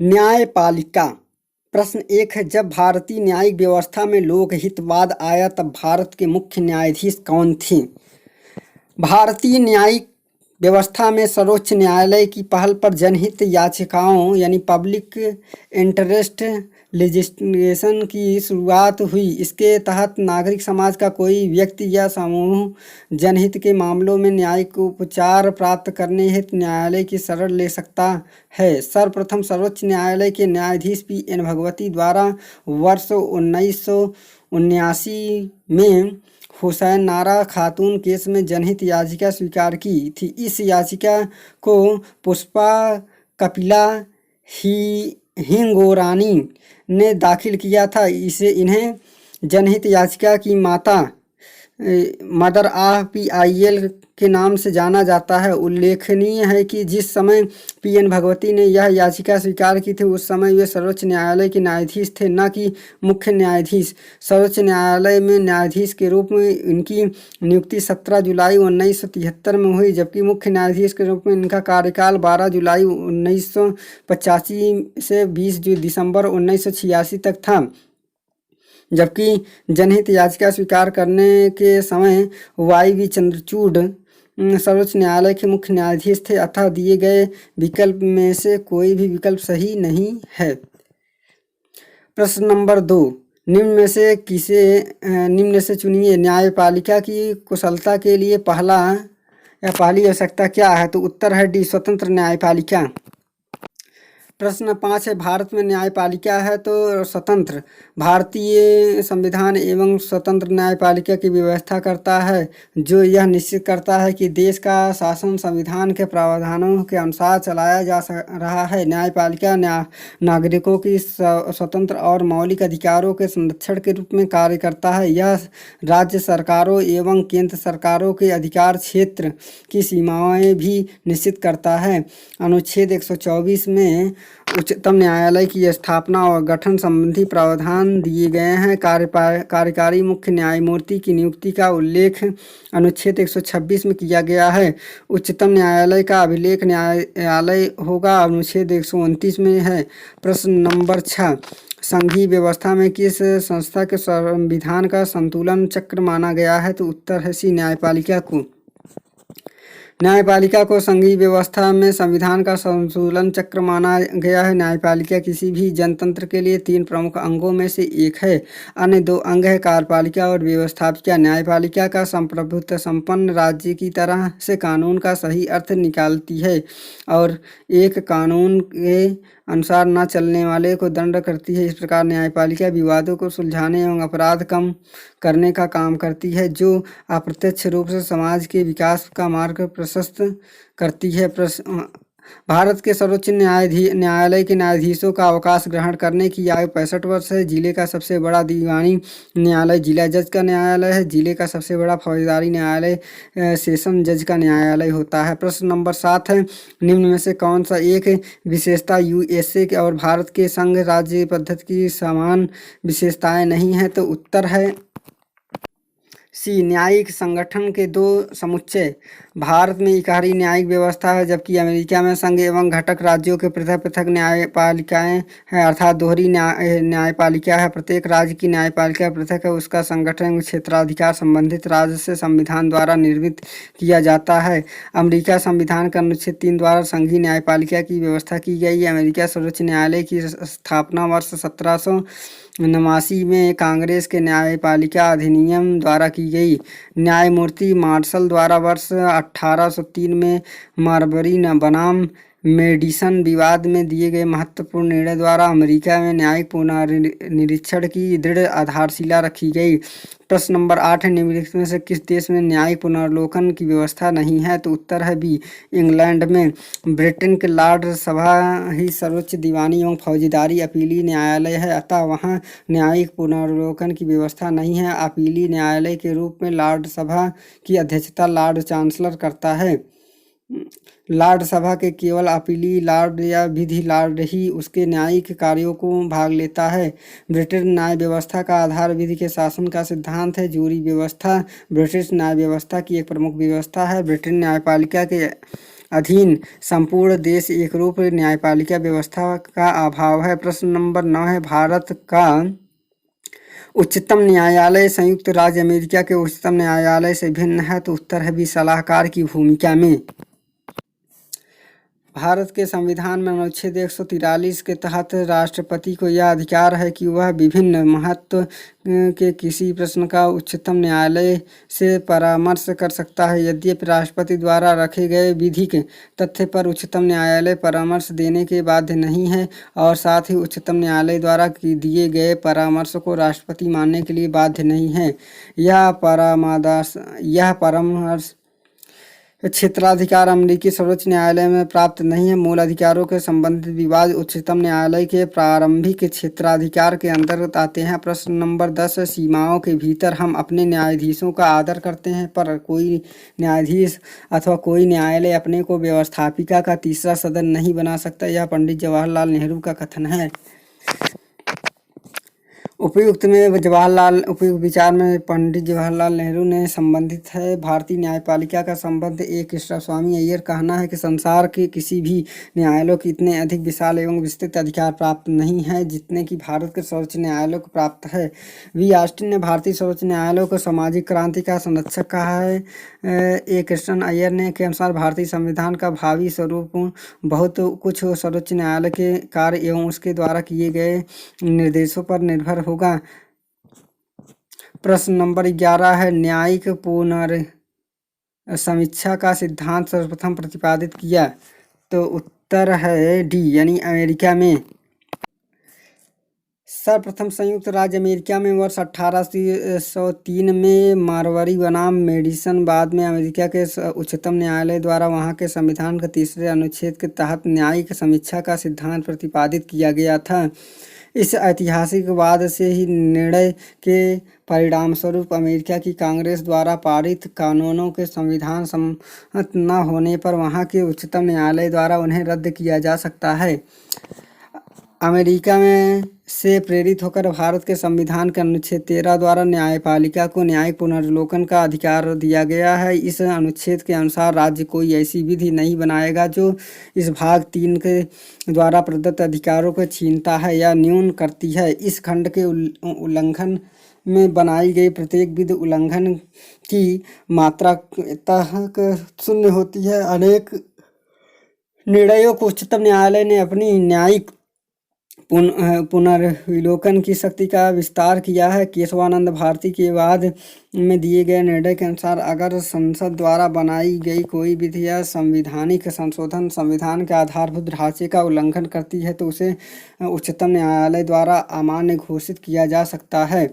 न्यायपालिका। प्रश्न 1 है, जब भारतीय न्यायिक व्यवस्था में लोकहितवाद आया तब भारत के मुख्य न्यायाधीश कौन थे? भारतीय न्यायिक व्यवस्था में सर्वोच्च न्यायालय की पहल पर जनहित याचिकाओं यानी पब्लिक इंटरेस्ट लिटिगेशन की शुरुआत हुई। इसके तहत नागरिक समाज का कोई व्यक्ति या समूह जनहित के मामलों में न्यायिक उपचार प्राप्त करने हेतु न्यायालय की शरण ले सकता है। सर्वप्रथम सर्वोच्च न्यायालय के न्यायाधीश P.N. भगवती द्वारा वर्ष 1979 में हुसैन नारा खातून केस में जनहित याचिका स्वीकार की थी। इस याचिका को पुष्पा कपिला हिंगोरानी ने दाखिल किया था। इन्हें जनहित याचिका की माता मदर ऑफ PIL के नाम से जाना जाता है। उल्लेखनीय है कि जिस समय P.N. भगवती ने यह याचिका स्वीकार की थी उस समय वे सर्वोच्च न्यायालय के न्यायाधीश थे, न कि मुख्य न्यायाधीश। सर्वोच्च न्यायालय में न्यायाधीश के रूप में इनकी नियुक्ति 17 जुलाई 1973 में हुई, जबकि मुख्य न्यायाधीश के रूप में इनका कार्यकाल 12 जुलाई 1985 से 20 दिसंबर 1986 तक था। जबकि जनहित याचिका स्वीकार करने के समय Y.V. चंद्रचूड़ सर्वोच्च न्यायालय के मुख्य न्यायाधीश थे, अतः दिए गए विकल्प में से कोई भी विकल्प सही नहीं है। प्रश्न नंबर 2, निम्न से चुनिए। न्यायपालिका की कुशलता के लिए पहली आवश्यकता क्या है? तो उत्तर है D, स्वतंत्र न्यायपालिका। प्रश्न 5 है, भारत में न्यायपालिका है तो स्वतंत्र। भारतीय संविधान एवं स्वतंत्र न्यायपालिका की व्यवस्था करता है, जो यह निश्चित करता है कि देश का शासन संविधान के प्रावधानों के अनुसार चलाया जा रहा है। न्यायपालिका नागरिकों की स्वतंत्र और मौलिक अधिकारों के संरक्षण के रूप में कार्य करता है। यह राज्य सरकारों एवं केंद्र सरकारों के अधिकार क्षेत्र की सीमाएं भी निश्चित करता है। अनुच्छेद 124 में उच्चतम न्यायालय की स्थापना और गठन संबंधी प्रावधान दिए गए हैं। कार्यकारी मुख्य न्यायमूर्ति की नियुक्ति का उल्लेख अनुच्छेद 126 में किया गया है। उच्चतम न्यायालय का अभिलेख न्यायालय होगा, अनुच्छेद 129 में है। प्रश्न नंबर 6, संघीय व्यवस्था में किस संस्था के संविधान का संतुलन चक्र माना गया है? तो उत्तर है C, न्यायपालिका को। न्यायपालिका को संघीय व्यवस्था में संविधान का संतुलन चक्र माना गया है। न्यायपालिका किसी भी जनतंत्र के लिए 3 प्रमुख अंगों में से एक है। अन्य 2 अंग है कार्यपालिका और व्यवस्थापिका। न्यायपालिका का संप्रभुत्व संपन्न राज्य की तरह से कानून का सही अर्थ निकालती है और एक कानून के अनुसार न चलने वाले को दंड करती है। इस प्रकार न्यायपालिका विवादों को सुलझाने एवं अपराध कम करने का काम करती है, जो अप्रत्यक्ष रूप से समाज के विकास का मार्ग प्रशस्त करती है। भारत के सर्वोच्च न्यायालय के न्यायाधीशों का अवकाश ग्रहण करने की आयु 65 वर्ष है। जिले का सबसे बड़ा दीवानी न्यायालय जिला जज का न्यायालय है। जिले का सबसे बड़ा फौजदारी न्यायालय सेशन जज का न्यायालय होता है। प्रश्न नंबर 7 है, निम्न में से कौन सा एक विशेषता USA और भारत के संघ राज्य पद्धति की समान विशेषताएं नहीं है? तो उत्तर है C, न्यायिक संगठन के 2 समुच्चय। भारत में इकाई न्यायिक व्यवस्था है, जबकि अमेरिका में संघ एवं घटक राज्यों के पृथक पृथक न्यायपालिकाएं हैं, अर्थात दोहरी न्यायपालिका है। प्रत्येक राज्य की न्यायपालिका पृथक है। उसका संगठन क्षेत्राधिकार संबंधित राज्य से संविधान द्वारा निर्मित किया जाता है। अमेरिका संविधान का अनुच्छेद 3 द्वारा संघीय न्यायपालिका की व्यवस्था की गई है। अमेरिका सर्वोच्च न्यायालय की स्थापना वर्ष 1789 में कांग्रेस के न्यायपालिका अधिनियम द्वारा की गई। न्यायमूर्ति मार्शल द्वारा वर्ष 1803 में मार्बरी बनाम मेडिसन विवाद में दिए गए महत्वपूर्ण निर्णय द्वारा अमेरिका में न्यायिक पुनर्निरीक्षण की दृढ़ आधारशिला रखी गई। प्रश्न नंबर 8 है, निम्नलिखित में से किस देश में न्यायिक पुनर्लोकन की व्यवस्था नहीं है? तो उत्तर है B, इंग्लैंड में। ब्रिटेन के लॉर्ड सभा ही सर्वोच्च दीवानी एवं फौजदारी अपीली न्यायालय है, अतः वहाँ न्यायिक पुनर्लोकन की व्यवस्था नहीं है। अपीली न्यायालय के रूप में लॉर्ड सभा की अध्यक्षता लॉर्ड चांसलर करता है। लॉर्ड सभा के केवल अपीली लॉर्ड या विधि लॉर्ड ही उसके न्यायिक कार्यों को भाग लेता है। ब्रिटिश न्याय व्यवस्था का आधार विधि के शासन का सिद्धांत है। जूरी व्यवस्था ब्रिटिश न्याय व्यवस्था की एक प्रमुख व्यवस्था है। ब्रिटिश न्यायपालिका के अधीन संपूर्ण देश एकरूप न्यायपालिका व्यवस्था का अभाव है। प्रश्न नंबर 9 है, भारत का उच्चतम न्यायालय संयुक्त राज्य अमेरिका के उच्चतम न्यायालय से भिन्न है, तो उत्तर है बी, सलाहकार की भूमिका में। भारत के संविधान में अनुच्छेद 143 के तहत राष्ट्रपति को यह अधिकार है कि वह विभिन्न महत्व के किसी प्रश्न का उच्चतम न्यायालय से परामर्श कर सकता है। यद्यपि राष्ट्रपति द्वारा रखे गए विधिक तथ्य पर उच्चतम न्यायालय परामर्श देने के बाध्य नहीं है, और साथ ही उच्चतम न्यायालय द्वारा दिए गए परामर्श को राष्ट्रपति मानने के लिए बाध्य नहीं है। यह परामर्श क्षेत्राधिकार अमेरिकी सर्वोच्च न्यायालय में प्राप्त नहीं है। मूल अधिकारों के संबंधित विवाद उच्चतम न्यायालय के प्रारंभिक क्षेत्राधिकार के अंतर्गत आते हैं। प्रश्न नंबर 10, सीमाओं के भीतर हम अपने न्यायाधीशों का आदर करते हैं, पर कोई न्यायाधीश अथवा कोई न्यायालय अपने को व्यवस्थापिका का तीसरा सदन नहीं बना सकता। यह पंडित जवाहरलाल नेहरू का कथन है। उपयुक्त विचार में पंडित जवाहरलाल नेहरू ने संबंधित है। भारतीय न्यायपालिका का संबंध ए कृष्णस्वामी अय्यर कहना है कि संसार के किसी भी न्यायालय को इतने अधिक विशाल एवं विस्तृत अधिकार प्राप्त नहीं है जितने कि भारत के सर्वोच्च न्यायालय को प्राप्त है। वी ऑस्टिन ने भारतीय सर्वोच्च न्यायालय को सामाजिक क्रांति का संरक्षक कहा है। ए कृष्णन अय्यर ने के अनुसार भारतीय संविधान का भावी स्वरूप बहुत कुछ सर्वोच्च न्यायालय के कार्य एवं उसके द्वारा किए गए निर्देशों पर निर्भर होगा। प्रश्न नंबर 11 है, न्यायिक पुनर्समीक्षा का सिद्धांत सर्वप्रथम प्रतिपादित किया, तो उत्तर है डी, यानी अमेरिका में। सर्वप्रथम संयुक्त राज्य अमेरिका में वर्ष 1803 में मारवारी बनाम मेडिसन, बाद में अमेरिका के उच्चतम न्यायालय द्वारा वहां के संविधान के तीसरे अनुच्छेद के तहत न्यायिक समीक्षा का सिद्धांत प्रतिपादित किया गया था। इस ऐतिहासिक वाद से ही निर्णय के परिणामस्वरूप अमेरिका की कांग्रेस द्वारा पारित कानूनों के संविधान सम्मत न होने पर वहां के उच्चतम न्यायालय द्वारा उन्हें रद्द किया जा सकता है। अमेरिका में से प्रेरित होकर भारत के संविधान के अनुच्छेद 13 द्वारा न्यायपालिका को न्यायिक पुनर्विलोकन का अधिकार दिया गया है। इस अनुच्छेद के अनुसार राज्य कोई ऐसी विधि नहीं बनाएगा जो इस भाग 3 के द्वारा प्रदत्त अधिकारों को छीनता है या न्यून करती है। इस खंड के उल्लंघन में बनाई गई प्रत्येक विधि उल्लंघन की मात्रा शून्य होती है। अनेक निर्णयों को उच्चतम न्यायालय ने अपनी न्यायिक पुनर्विलोकन की शक्ति का विस्तार किया है। केशवानंद भारती के बाद में दिए गए निर्णय के अनुसार अगर संसद द्वारा बनाई गई कोई विधि या संवैधानिक संशोधन संविधान के आधारभूत ढांचे का उल्लंघन करती है तो उसे उच्चतम न्यायालय द्वारा अमान्य घोषित किया जा सकता है।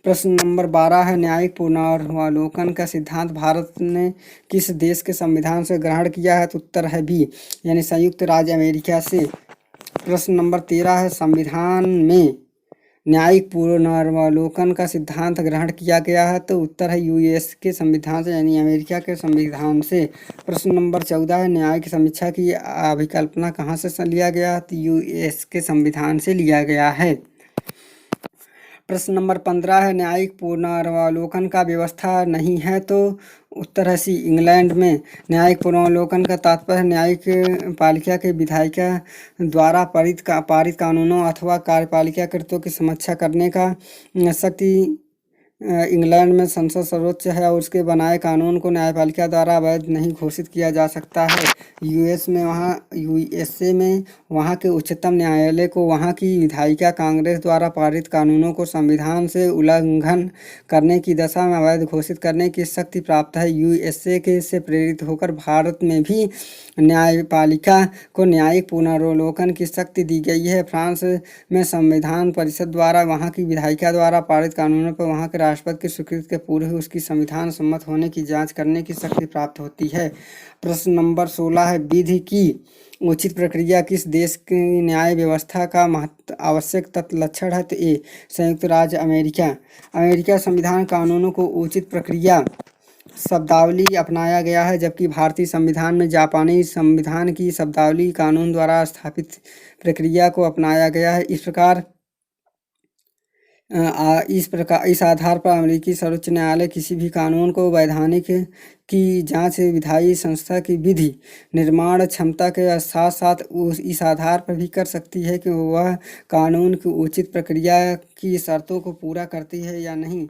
प्रश्न नंबर 12 है, न्यायिक पुनर्विलोकन का सिद्धांत भारत ने किस देश के संविधान से ग्रहण किया है, तो उत्तर है बी, यानी संयुक्त राज्य अमेरिका से। प्रश्न नंबर 13 है, संविधान में न्यायिक पुनर्विलोकन का सिद्धांत ग्रहण किया गया है, तो उत्तर है यूएस के संविधान से, यानी अमेरिका के संविधान से। प्रश्न नंबर 14 है, न्यायिक समीक्षा की अभिकल्पना कहाँ से लिया गया, तो यूएस के संविधान से लिया गया है। प्रश्न नंबर 15 है, न्यायिक पुनर्विलोकन का व्यवस्था नहीं है, तो उत्तर है सी, इंग्लैंड में। न्यायिक पुनर्विलोकन का तात्पर्य न्यायिक पालिका के विधायिका द्वारा पारित कानूनों अथवा कार्यपालिका कृत्यों की समीक्षा करने का शक्ति इंग्लैंड में संसद सर्वोच्च है और उसके बनाए कानून को न्यायपालिका द्वारा अवैध नहीं घोषित किया जा सकता है। यूएसए में वहाँ के उच्चतम न्यायालय को वहाँ की विधायिका कांग्रेस द्वारा पारित कानूनों को संविधान से उल्लंघन करने की दशा में अवैध घोषित करने की शक्ति प्राप्त है। यूएसए के से प्रेरित होकर भारत में भी न्यायपालिका को न्यायिक पुनर्विलोकन की शक्ति दी गई है। फ्रांस में संविधान परिषद द्वारा वहाँ की विधायिका द्वारा पारित कानूनों पर वहाँ के राष्ट्रपति की स्वीकृति के पूर्व ही उसकी संविधान सम्मत होने की जांच करने की शक्ति प्राप्त होती है। प्रश्न नंबर 16 है, विधि की उचित प्रक्रिया किस देश की न्याय व्यवस्था का आवश्यक तत्व लक्षण है, तो ए, संयुक्त राज्य अमेरिका। अमेरिका संविधान कानूनों को उचित प्रक्रिया शब्दावली अपनाया गया है, जबकि भारतीय संविधान में जापानी संविधान की शब्दावली कानून द्वारा स्थापित प्रक्रिया को अपनाया गया है। इस प्रकार इस आधार पर अमेरिकी सर्वोच्च न्यायालय किसी भी कानून को वैधानिक की जांच विधायी संस्था की विधि निर्माण क्षमता के साथ साथ इस आधार पर भी कर सकती है कि वह कानून की उचित प्रक्रिया की शर्तों को पूरा करती है या नहीं।